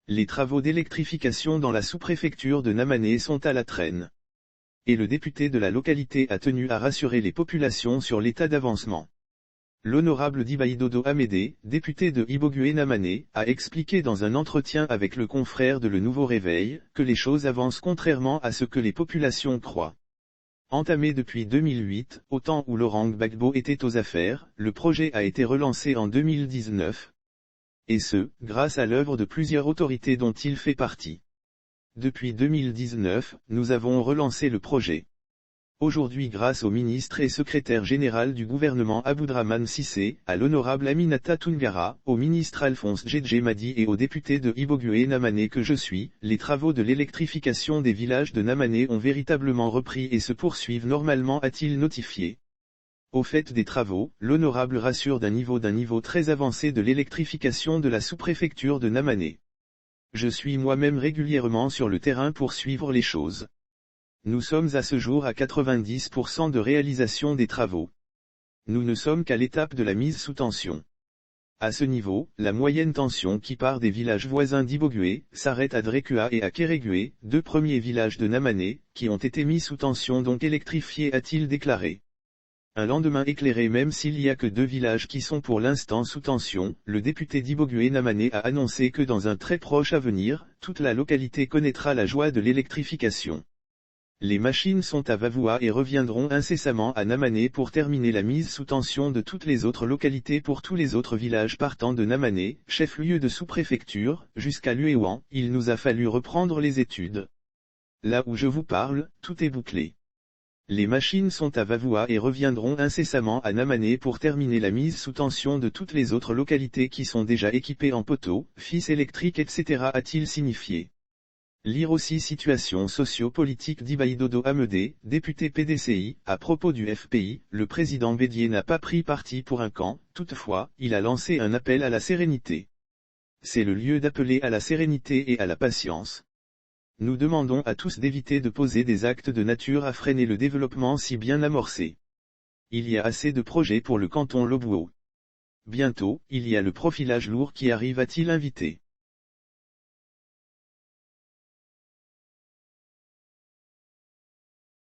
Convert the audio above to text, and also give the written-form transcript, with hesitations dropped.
Les travaux d'électrification dans la sous-préfecture de Namané sont à la traîne. Et le député de la localité a tenu à rassurer les populations sur l'état d'avancement. L'honorable Dibaïdodo Amédée, député de Ibogué-Namané, a expliqué dans un entretien avec le confrère de Le Nouveau Réveil, que les choses avancent contrairement à ce que les populations croient. Entamé depuis 2008, au temps où Laurent Gbagbo était aux affaires, le projet a été relancé en 2019. Et ce, grâce à l'œuvre de plusieurs autorités dont il fait partie. Depuis 2019, nous avons relancé le projet. Aujourd'hui, grâce au ministre et secrétaire général du gouvernement Aboudraman Cissé, à l'honorable Aminata Toungara, au ministre Alphonse Djedje et au député de Ibogué-Namané que je suis, les travaux de l'électrification des villages de Namané ont véritablement repris et se poursuivent normalement, a-t-il notifié. Au fait des travaux, l'honorable rassure d'un niveau très avancé de l'électrification de la sous-préfecture de Namané. Je suis moi-même régulièrement sur le terrain pour suivre les choses. Nous sommes à ce jour à 90% de réalisation des travaux. Nous ne sommes qu'à l'étape de la mise sous tension. À ce niveau, la moyenne tension qui part des villages voisins d'Ibogué, s'arrête à Drekua et à Kérégué, deux premiers villages de Namané, qui ont été mis sous tension donc électrifiés, a-t-il déclaré. Un lendemain éclairé. Même s'il n'y a que deux villages qui sont pour l'instant sous tension, le député d'Ibogué-Namané a annoncé que dans un très proche avenir, toute la localité connaîtra la joie de l'électrification. Les machines sont à Vavoua et reviendront incessamment à Namané pour terminer la mise sous tension de toutes les autres localités. Pour tous les autres villages partant de Namané, chef-lieu de sous-préfecture, jusqu'à Luéwan, il nous a fallu reprendre les études. Là où je vous parle, tout est bouclé. Les machines sont à Vavoua et reviendront incessamment à Namané pour terminer la mise sous tension de toutes les autres localités qui sont déjà équipées en poteaux, fils électriques, etc. a-t-il signifié. Lire aussi situation socio-politique d'Ibaïdodo Amédée, député PDCI, à propos du FPI, le président Bédié n'a pas pris parti pour un camp, toutefois, il a lancé un appel à la sérénité. C'est le lieu d'appeler à la sérénité et à la patience. Nous demandons à tous d'éviter de poser des actes de nature à freiner le développement si bien amorcé. Il y a assez de projets pour le canton Lobouo. Bientôt, il y a le profilage lourd qui arrive, a-t-il invité.